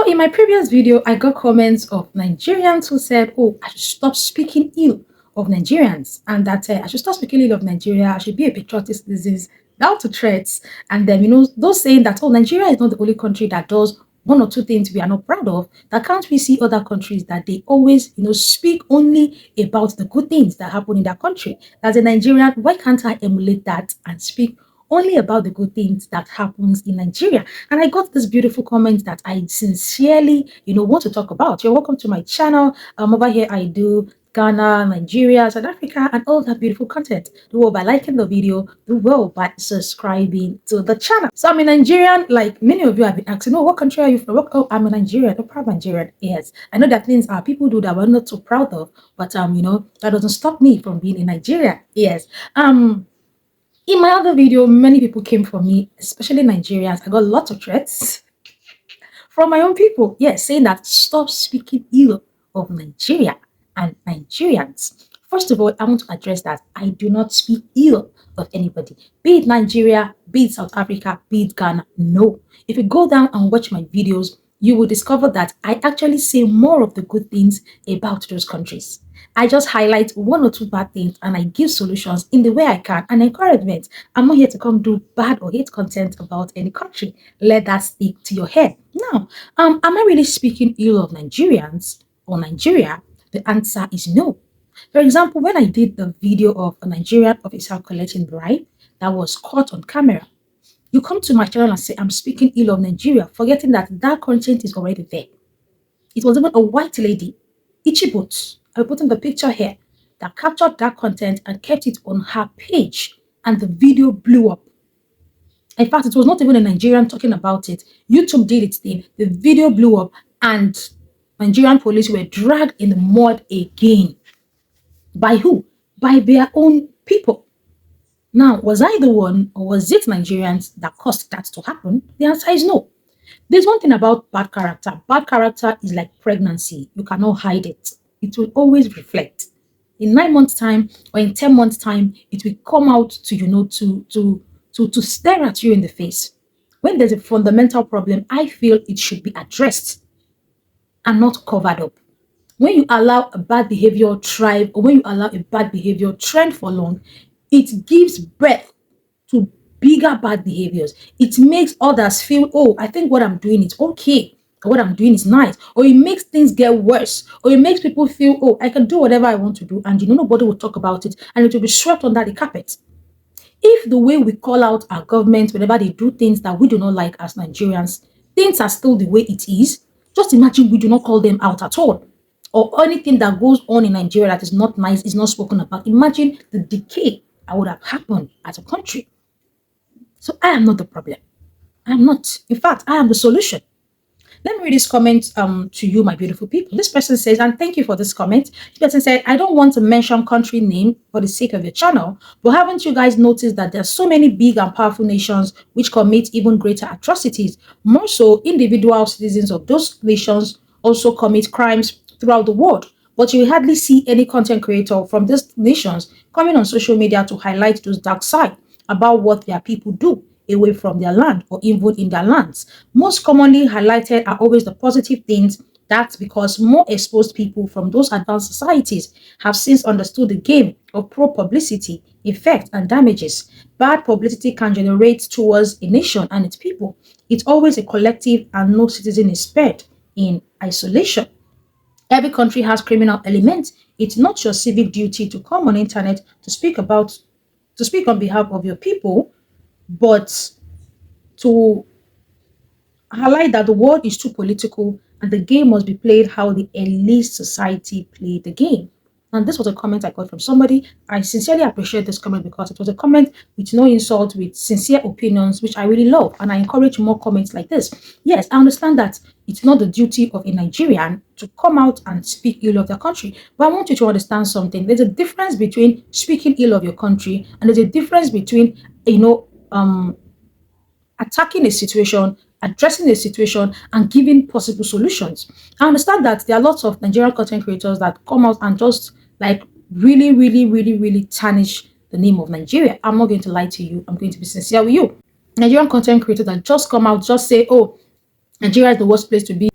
in my previous video, I got comments of Nigerians who said, oh, I should stop speaking ill of Nigerians and that I should stop speaking ill of Nigeria. I should be a patriotic citizen, down to threats. And then, those saying that, oh, Nigeria is not the only country that does one or two things we are not proud of. That can't we see other countries that they always, speak only about the good things that happen in that country? As a Nigerian, why can't I emulate that and speak only about the good things that happens in Nigeria? And I got this beautiful comment that I sincerely, want to talk about. You're welcome to my channel. Over here, I do Ghana, Nigeria, South Africa, and all that beautiful content. Do well by liking the video, do well by subscribing to the channel. So I'm a Nigerian, like many of you have been asking, oh, what country are you from? Oh, I'm a Nigerian, a proud Nigerian. Yes, I know that things people do that we're not so proud of, but that doesn't stop me from being in Nigeria. Yes. In my other video, many people came for me, especially Nigerians. I got lots of threats from my own people. Yes, saying that stop speaking ill of Nigeria and Nigerians. First of all, I want to address that I do not speak ill of anybody, be it Nigeria, be it South Africa, be it Ghana. No. If you go down and watch my videos, you will discover that I actually say more of the good things about those countries. I just highlight one or two bad things and I give solutions in the way I can and encouragement. I'm not here to come do bad or hate content about any country. Let that stick to your head. Now, am I really speaking ill of Nigerians or Nigeria? The answer is no. For example, when I did the video of a Nigerian officer collecting bribe that was caught on camera, you come to my channel and say I'm speaking ill of Nigeria, forgetting that that content is already there. It was even a white lady, Ichibot, I put in the picture here, that captured that content and kept it on her page, and the video blew up. In fact, it was not even a Nigerian talking about it. YouTube did its thing. The video blew up, and Nigerian police were dragged in the mud again. By who? By their own people. Now, was I the one, or was it Nigerians that caused that to happen? The answer is no. There's one thing about bad character. Bad character is like pregnancy. You cannot hide it. It will always reflect. In 9 months' time or in 10 months' time, it will come out to stare at you in the face. When there's a fundamental problem, I feel it should be addressed and not covered up. When you allow a bad behavior thrive, or when you allow a bad behavior trend for long, it gives birth to bigger bad behaviors. It makes others feel, oh, I think what I'm doing is okay, or what I'm doing is nice, or it makes things get worse, or it makes people feel, oh, I can do whatever I want to do, and nobody will talk about it, and it will be swept under the carpet. If the way we call out our government whenever they do things that we do not like as Nigerians, things are still the way it is, just imagine we do not call them out at all. Or anything that goes on in Nigeria that is not nice, is not spoken about. Imagine the decay that would have happened as a country. So I am not the problem. I am not. In fact, I am the solution. Let me read this comment to you, my beautiful people. This person says, and thank you for this comment. This person said, I don't want to mention country name for the sake of your channel, but haven't you guys noticed that there are so many big and powerful nations which commit even greater atrocities? More so, individual citizens of those nations also commit crimes throughout the world. But you hardly see any content creator from these nations coming on social media to highlight those dark sides about what their people do away from their land or even in their lands. Most commonly highlighted are always the positive things. That's because more exposed people from those advanced societies have since understood the game of pro-publicity, effect, and damages. Bad publicity can generate towards a nation and its people. It's always a collective and no citizen is spared in isolation. Every country has criminal elements. It's not your civic duty to come on internet to speak on behalf of your people, but to highlight that the world is too political and the game must be played how the elite society played the game. And this was a comment I got from somebody. I sincerely appreciate this comment because it was a comment with no insult, with sincere opinions, which I really love. And I encourage more comments like this. Yes, I understand that it's not the duty of a Nigerian to come out and speak ill of their country. But I want you to understand something. There's a difference between speaking ill of your country and there's a difference between, attacking a situation, addressing a situation, and giving possible solutions. I understand that there are lots of Nigerian content creators that come out and just like really tarnish the name of Nigeria. I'm not going to lie to you. I'm going to be sincere with you. Nigerian content creators that just come out, just say, oh, Nigeria is the worst place to be.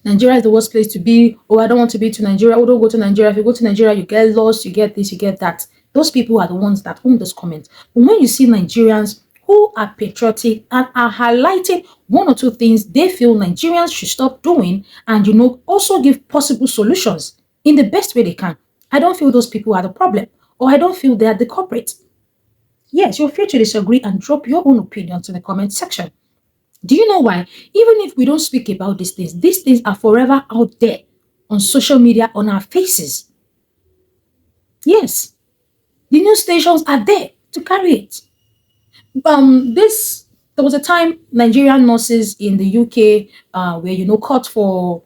Nigeria is the worst place to be. Oh, I don't want to be to Nigeria. Oh, don't go to Nigeria. If you go to Nigeria, you get lost, you get this, you get that. Those people are the ones that own those comments. But when you see Nigerians who are patriotic and are highlighting one or two things they feel Nigerians should stop doing and, also give possible solutions in the best way they can, I don't feel those people are the problem, or I don't feel they are the culprit. Yes, you're free to disagree and drop your own opinions in the comment section. Do you know why? Even if we don't speak about these things are forever out there on social media, on our faces. Yes, the news stations are there to carry it. This There was a time Nigerian nurses in the UK were caught for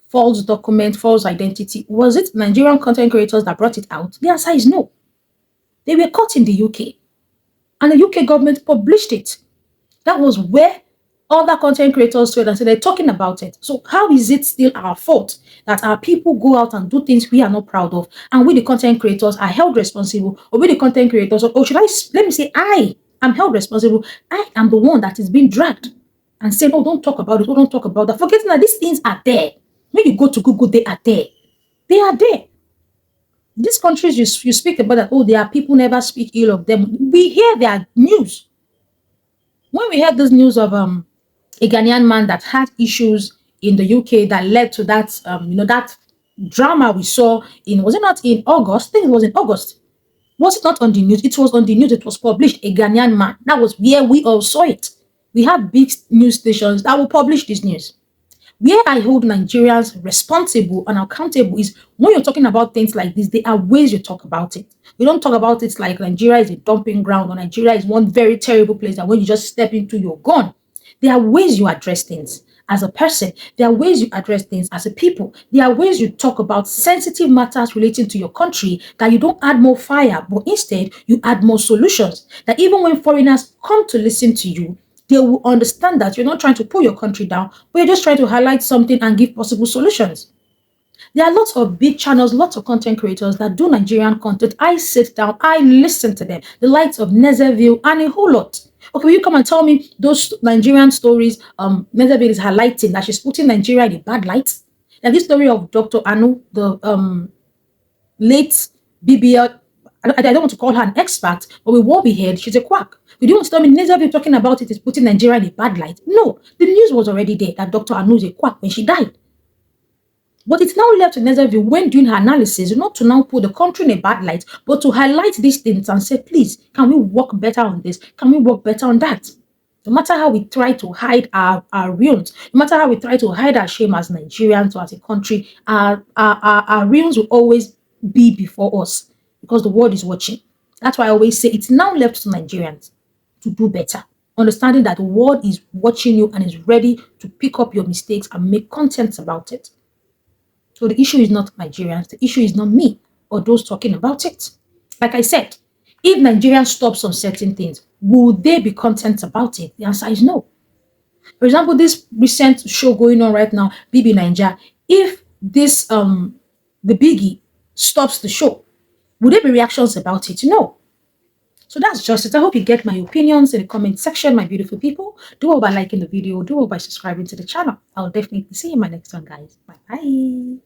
false document, false identity. Was it Nigerian content creators that brought it out? The answer is no. They were caught in the UK, and the UK government published it. That was where other content creators stood and said they're talking about it. So how is it still our fault that our people go out and do things we are not proud of, and we the content creators are held responsible, or we the content creators, or should I let me say I am held responsible. I am the one that is being dragged and said, oh, don't talk about it, oh, don't talk about that, forgetting that these things are there. When you go to Google, they are there. They are there. These countries you speak about that, oh, there are people never speak ill of them. We hear their news. When we heard this news of a Ghanaian man that had issues in the UK that led to that that drama we saw was it not in August? I think it was in August. Was it not on the news? It was on the news. It was published. A Ghanaian man. That was where we all saw it. We have big news stations that will publish this news. Where I hold Nigerians responsible and accountable is when you're talking about things like this, there are ways you talk about it. We don't talk about it like Nigeria is a dumping ground or Nigeria is one very terrible place that when you just step into, you're gone. There are ways you address things as a person. There are ways you address things as a people. There are ways you talk about sensitive matters relating to your country that you don't add more fire, but instead you add more solutions. That even when foreigners come to listen to you, they will understand that you're not trying to pull your country down, but you're just trying to highlight something and give possible solutions. There are lots of big channels, lots of content creators that do Nigerian content. I sit down, I listen to them. The likes of Nezeville and a whole lot. Okay, will you come and tell me those Nigerian stories Nezeville is highlighting that she's putting Nigeria in a bad light? Like this story of Dr. Anu, the late BBL, I don't want to call her an expert, but with what we heard, she's a quack. You don't want to tell me Nezeville talking about it is putting Nigeria in a bad light. No, the news was already there that Dr. Anu is a quack when she died. But it's now left to Nezeville when doing her analysis, not to now put the country in a bad light, but to highlight these things and say, please, can we work better on this? Can we work better on that? No matter how we try to hide our ruins, no matter how we try to hide our shame as Nigerians or as a country, our ruins will always be before us because the world is watching. That's why I always say it's now left to Nigerians to do better. Understanding that the world is watching you and is ready to pick up your mistakes and make content about it. So the issue is not Nigerians, the issue is not me or those talking about it. Like I said, if Nigerians stop some certain things, will they be content about it? The answer is no. For example, this recent show going on right now, BB Niger, if this the Biggie stops the show, would there be reactions about it? No. So that's just it. I hope you get my opinions in the comment section, my beautiful people. Do all by liking the video, do all by subscribing to the channel. I'll definitely see you in my next one, guys. Bye bye.